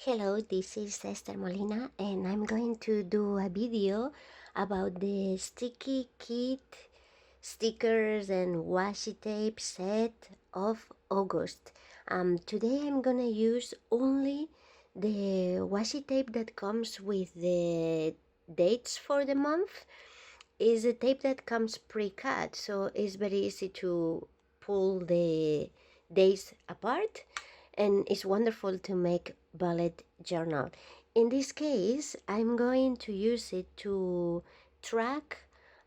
Hello, this is Esther Molina, and I'm going to do a video about the Stickykit stickers and washi tape set of August. Today I'm gonna use only the washi tape that comes with the dates for the month. Is a tape that comes pre-cut, so it's very easy to pull the days apart, and it's wonderful to make bullet journal. In this case, I'm going to use it to track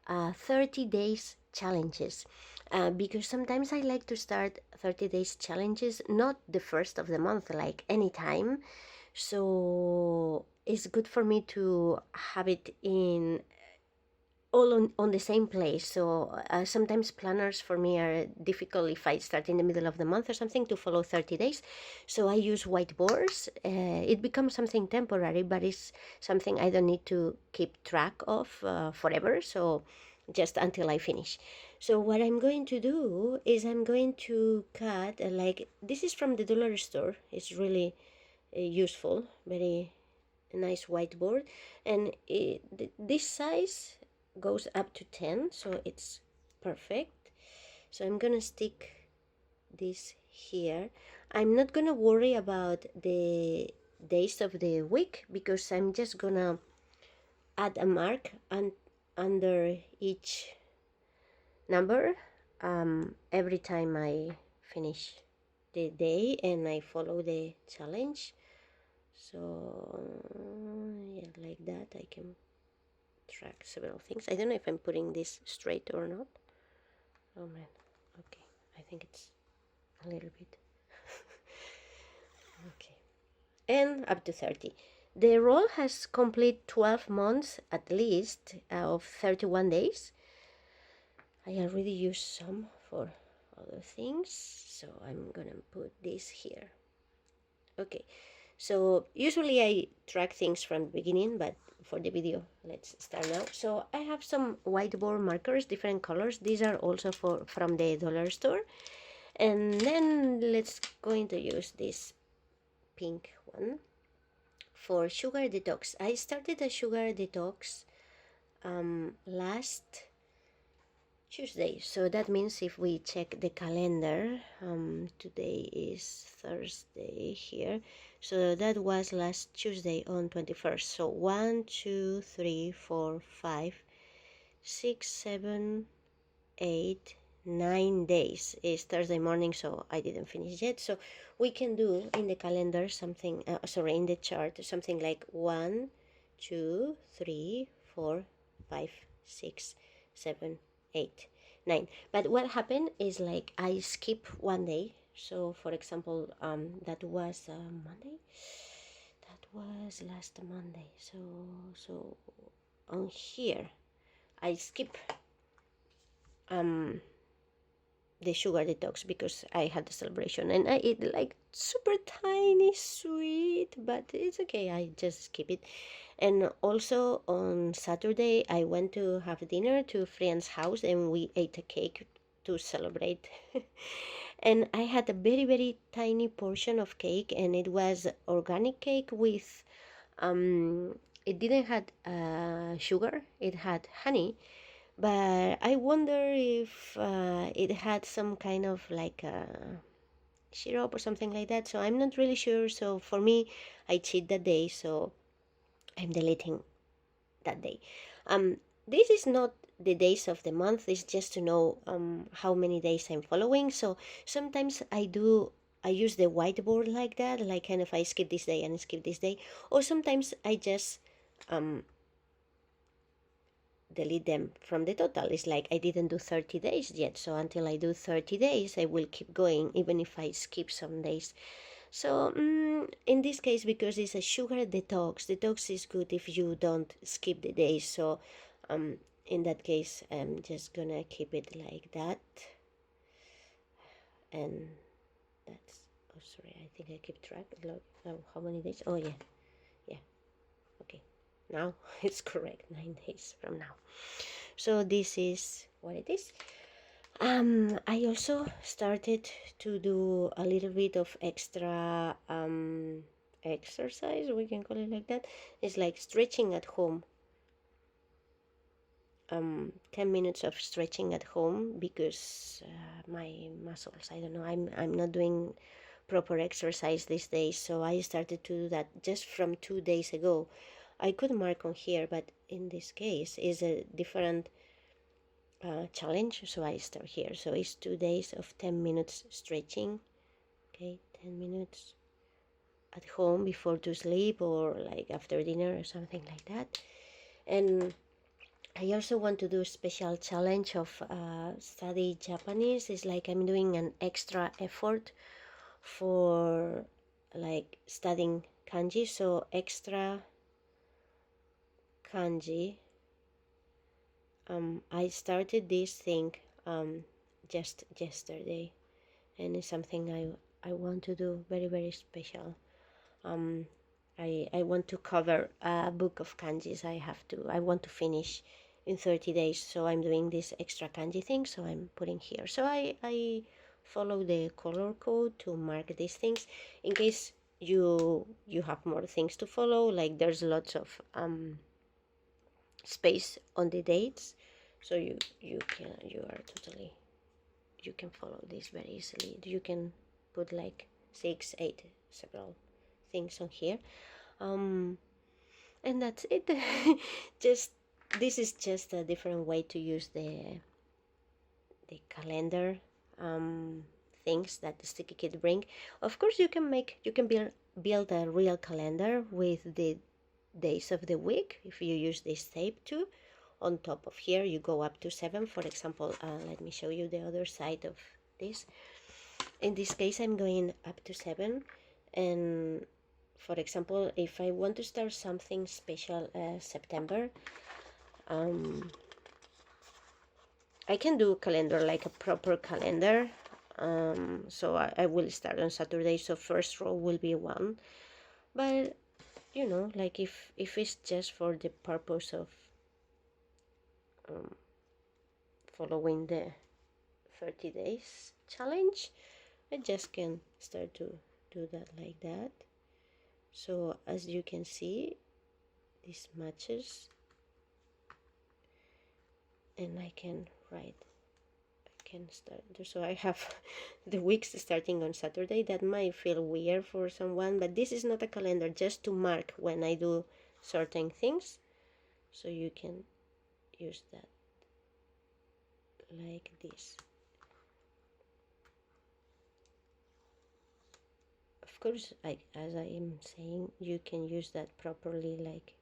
30 days challenges, because sometimes I like to start 30 days challenges not the first of the month, like anytime. So it's good for me to have it in all on the same place. So sometimes planners for me are difficult if I start in the middle of the month or something to follow 30 days. So I use whiteboards. It becomes something temporary, but it's something I don't need to keep track of forever. So just until I finish. So what I'm going to do is I'm going to cut like this is from the dollar store. It's really useful, very nice whiteboard, and this size goes up to 10, so it's perfect. So I'm gonna stick this here. I'm not gonna worry about the days of the week because I'm just gonna add a mark under each number every time I finish the day and I follow the challenge. So yeah, like that I can track several things. I don't know if I'm putting this straight or not. Oh man, okay, I think it's a little bit. Okay, and up to 30. The roll has complete 12 months at least of 31 days. I already used some for other things, so I'm gonna put this here. Okay, so usually I track things from the beginning, but for the video, let's start now. So I have some whiteboard markers, different colors. These are also from the dollar store. And then let's going to use this pink one for sugar detox. I started a sugar detox last Tuesday, so that means if we check the calendar, today is Thursday here, so that was last Tuesday on 21st. So 1 2 3 4 5 6 7 8 9 days is Thursday morning, so I didn't finish yet. So we can do in the calendar something sorry, in the chart, something like 1 2 3 4 5 6 7 8 9. But what happened is like I skip one day. So for example, that was Monday, that was last Monday. So on here I skip the sugar detox because I had the celebration and I eat like super tiny sweet, but it's okay, I just skip it. And also on Saturday I went to have dinner to a friend's house and we ate a cake to celebrate. And I had a very tiny portion of cake, and it was organic cake with it didn't had sugar, it had honey, but I wonder if it had some kind of like syrup or something like that. So I'm not really sure. So for me, I cheat that day, so I'm deleting that day. This is not the days of the month. It's just to know how many days I'm following. So sometimes I use the whiteboard like that, like kind of I skip this day and skip this day, or sometimes I just delete them from the total. It's like I didn't do 30 days yet, so until I do 30 days I will keep going even if I skip some days. So in this case, because it's a sugar detox is good if you don't skip the days. So in that case I'm just gonna keep it like that. And that's, oh sorry, I think I keep track of how many days. Oh yeah, okay, now it's correct, 9 days from now. So this is what it is. I also started to do a little bit of extra exercise, we can call it like that. It's like stretching at home. 10 minutes of stretching at home, because my muscles, I don't know, I'm not doing proper exercise these days, so I started to do that just from 2 days ago. I could mark on here, but in this case is a different challenge, so I start here. So it's 2 days of 10 minutes stretching. Okay, 10 minutes at home before to sleep, or like after dinner or something like that. And I also want to do a special challenge of study Japanese. It's like I'm doing an extra effort for like studying kanji. So extra kanji. I started this thing just yesterday, and it's something I want to do very, very special. I want to cover a book of kanjis. I want to finish in 30 days, so I'm doing this extra kanji thing, so I'm putting here. So I follow the color code to mark these things in case you have more things to follow, like there's lots of space on the dates, so you can follow this very easily. You can put like 6, 8, several things on here, and that's it. Just this is just a different way to use the calendar things that the Stickykit bring. Of course, you can build a real calendar with the days of the week if you use this tape too. On top of here, you go up to 7. For example, let me show you the other side of this. In this case, I'm going up to 7, and for example, if I want to start something special September, I can do a calendar like a proper calendar. So I will start on Saturday, so first row will be 1, but you know, like if it's just for the purpose of following the 30 days challenge, I just can start to do that like that. So as you can see, this matches, and I can start. So I have the weeks starting on Saturday. That might feel weird for someone, but this is not a calendar, just to mark when I do certain things. So you can use that like this. Of course, as I am saying, you can use that properly, like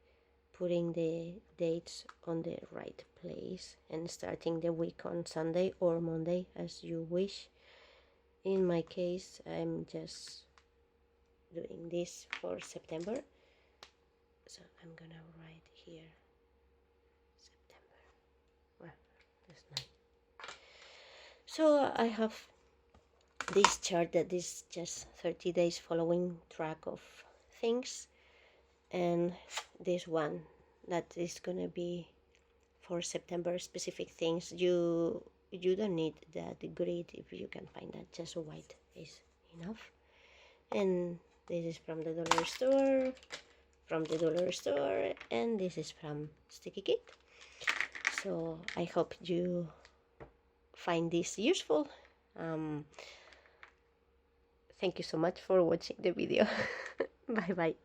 putting the dates on the right place and starting the week on Sunday or Monday as you wish. In my case, I'm just doing this for September, so I'm gonna write here September. Well, that's nice. So I have this chart that is just 30 days following track of things, and this one that is gonna be for September specific things. You don't need that grid. If you can find that, just white is enough. And this is from the dollar store, and this is from Stickykit. So I hope you find this useful. Thank you so much for watching the video. Bye bye.